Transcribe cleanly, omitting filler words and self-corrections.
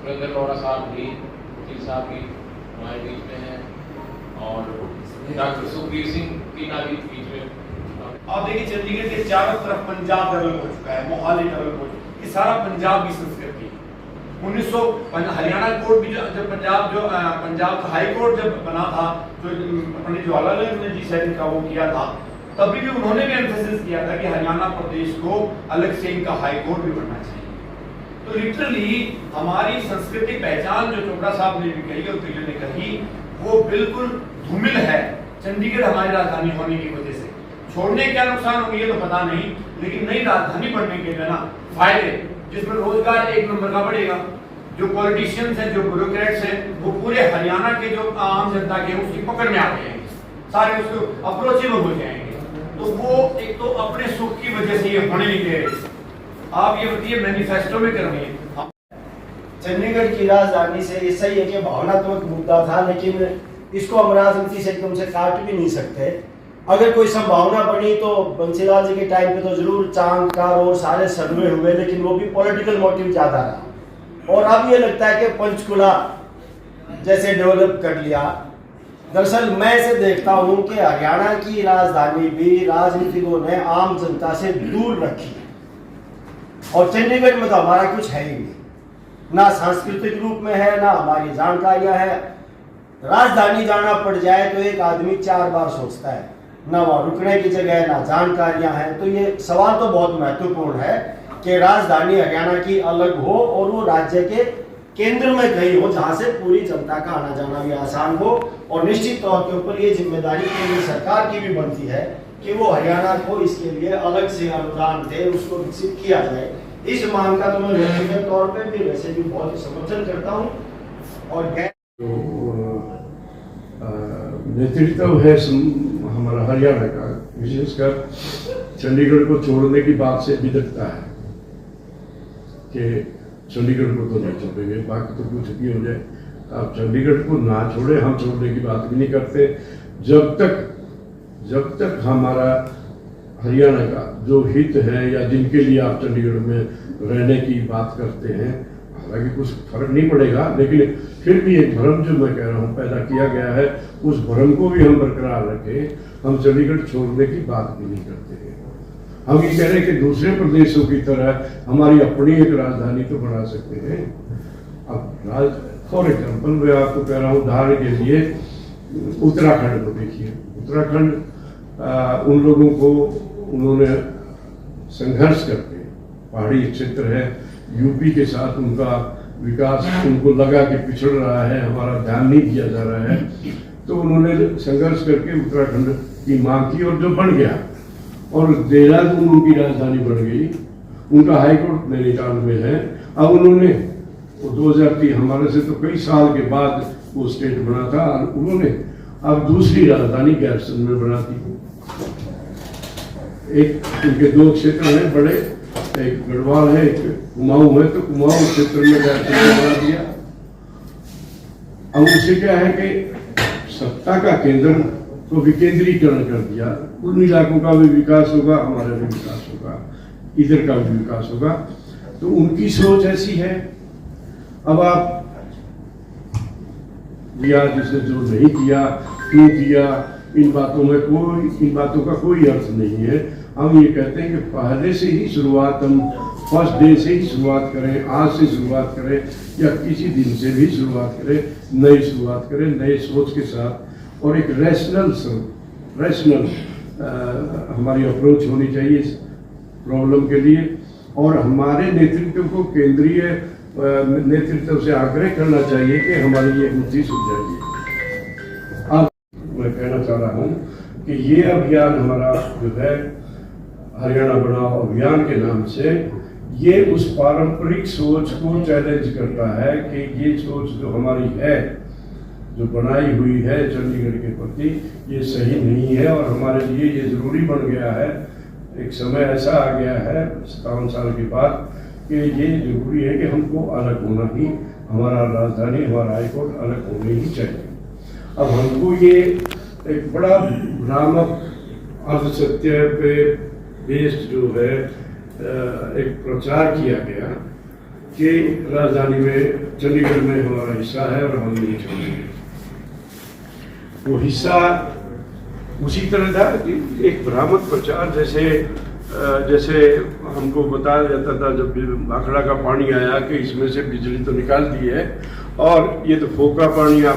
सुरेंद्र लौड़ा साहब भी वकील साहब भी हमारे बीच में हैं और डॉक्टर सुखबीर सिंह टीना भी बीच में। आप देखिए चंडीगढ़ के चारों तरफ पंजाब डेवलप हो चुका है, मोहाली डेवलप हो चुका है, ये सारा पंजाब की संस्कृति। 1900 हरियाणा कोर्ट भी जब पंजाब का हाई कोर्ट जब बना था, जो पंडित जवाहरलाल नेहरू जी सैनिक का वो किया था, तभी भी उन्होंने भी एम्फेसिस किया था कि हरियाणा प्रदेश को अलग से इनका हाई कोर्ट भी बनना चाहिए। तो लिटरली हमारी सांस्कृतिक पहचान जो चोपड़ा साहब ने भी कही और तुझे ने कही, वो बिल्कुल धूमिल है चंडीगढ़ हमारी राजधानी होने की वजह से। छोड़ने क्या नुकसान होंगे ये तो पता नहीं, लेकिन नई राजधानी बनने के लिए ना फायदे, जिसमें रोजगार एक नंबर का बढ़ेगा, जो पॉलिटिशियंस हैं, जो ब्यूरोक्रेट्स हैं, वो पूरे हरियाणा के जो आम जनता के उसकी पकड़ में आ जाएंगे, सारे उसको अप्रोचेबल हो जाएंगे। तो वो एक तो अपने सुख की वजह से ये होने नहीं दे रहे। आप ये बताइए मैनिफेस्टो में कर रही है चंडीगढ़ की राजधानी से ये सही है कि भावनात्मक मुद्दा था, लेकिन इसको हम राजनीति से एकदम से काट भी नहीं सकते। अगर कोई संभावना बनी तो बंसीलाल जी के टाइम पे तो जरूर चांद कार और सारे सर्वे हुए, लेकिन वो भी पॉलिटिकल मोटिव ज्यादा रहा। और अब ये लगता है कि पंचकुला जैसे डेवलप कर लिया। दरअसल मैं इसे देखता हूँ कि हरियाणा की राजधानी भी राजनीतिकों ने आम जनता से दूर रखी, और चंडीगढ़ में तो हमारा कुछ है ही नहीं, ना सांस्कृतिक रूप में है, ना हमारी जानकारियां है। राजधानी जाना पड़ जाए तो एक आदमी 4 बार सोचता है, ना वहाँ रुकने की जगह है, ना जानकारियां हैं। तो ये सवाल तो बहुत महत्वपूर्ण है कि राजधानी हरियाणा की अलग हो और वो राज्य के केंद्र में कहीं हो, जहां से पूरी जनता का आना जाना भी आसान हो। और निश्चित तौर के ऊपर ये जिम्मेदारी केंद्र सरकार की भी बनती है कि वो हरियाणा को इसके लिए अलग से अनुदान दे, उसको विकसित किया जाए। इस मांग का तो मैं व्यक्तिगत तौर पे भी वैसे भी बहुत ही समर्थन करता हूँ। और नेतृत्व है हमारा हरियाणा का, विशेषकर चंडीगढ़ को छोड़ने की बात से बिदकता है कि चंडीगढ़ को तो नहीं छोड़ेंगे, बाकी तो कुछ भी हो जाए, आप चंडीगढ़ को ना छोड़े, हम छोड़ने की बात भी नहीं करते। जब तक हमारा हरियाणा का जो हित है या जिनके लिए आप चंडीगढ़ में रहने की बात करते हैं, हालांकि कुछ फर्क नहीं पड़ेगा, लेकिन फिर भी एक भ्रम जो मैं कह रहा हूँ पैदा किया गया है, उस भ्रम को भी हम बरकरार रखें। हम चंडीगढ़ छोड़ने की बात भी नहीं करते हैं। हम ये कह रहे हैं कि दूसरे प्रदेशों की तरह हमारी अपनी एक राजधानी तो बना सकते हैं। अब फॉर एग्जाम्पल मैं आपको कह रहा हूँ, उदाहरण के लिए उत्तराखंड को देखिए। उत्तराखंड उन लोगों को उन्होंने संघर्ष करके, पहाड़ी क्षेत्र है, यूपी के साथ उनका विकास उनको लगा कि पिछड़ रहा है, हमारा ध्यान नहीं दिया जा रहा है, तो उन्होंने संघर्ष करके उत्तराखंड की मांग की और जो बन गया, और देहरादून उनकी राजधानी बन गई। उनका हाईकोर्ट नैनीताल में है। अब उन्होंने 2003 हमारे से तो कई साल के बाद वो स्टेट बना था, और उन्होंने अब दूसरी राजधानी गैरसन में बना दी। एक उनके 2 क्षेत्र हैं बड़े, एक गढ़वाल है, एक कुमाऊं है, तो कुमाऊं क्षेत्र में गैरसन बना दिया। अब उसे क्या है कि सत्ता का केंद्र को विकेंद्रीकरण कर दिया। उन इलाकों का भी विकास होगा, हमारा भी विकास होगा, इधर का भी विकास होगा। तो उनकी सोच ऐसी है। अब आप दिया जिसने जो नहीं किया, क्यों किया, इन बातों का कोई अर्थ नहीं है। हम ये कहते हैं कि पहले से ही शुरुआत, हम फर्स्ट डे से ही शुरुआत करें, आज से शुरुआत करें, या किसी दिन से भी शुरुआत करें, नई शुरुआत करें, नए सोच के साथ, और एक रैशनल हमारी अप्रोच होनी चाहिए इस प्रॉब्लम के लिए। और हमारे नेतृत्व को केंद्रीय नेतृत्व से आग्रह करना चाहिए कि हमारी ये मुद्दे सुलझाइए। अब मैं कहना चाह रहा हूँ कि ये अभियान हमारा जो है हरियाणा बढ़ाओ अभियान के नाम से, ये उस पारंपरिक सोच को चैलेंज करता है कि ये सोच जो हमारी है, जो बनाई हुई है चंडीगढ़ के प्रति, ये सही नहीं है। और हमारे लिए ये जरूरी बन गया है, एक समय ऐसा आ गया है 57 साल के बाद कि ये जरूरी है कि हमको अलग होना ही, हमारा राजधानी, हमारा हाईकोर्ट अलग होने ही चाहिए। अब हमको ये एक बड़ा भ्रामक अर्धसत्य पे बेस्ड जो है एक प्रचार किया गया कि राजधानी में चंडीगढ़ में हमारा हिस्सा है और हम नहीं चाहेंगे। वो हिस्सा उसी तरह था कि एक भ्रामक प्रचार जैसे हमको बताया जाता था जब भाखड़ा का पानी आया कि इसमें से बिजली तो निकाल दी है और ये तो फोका पानी आप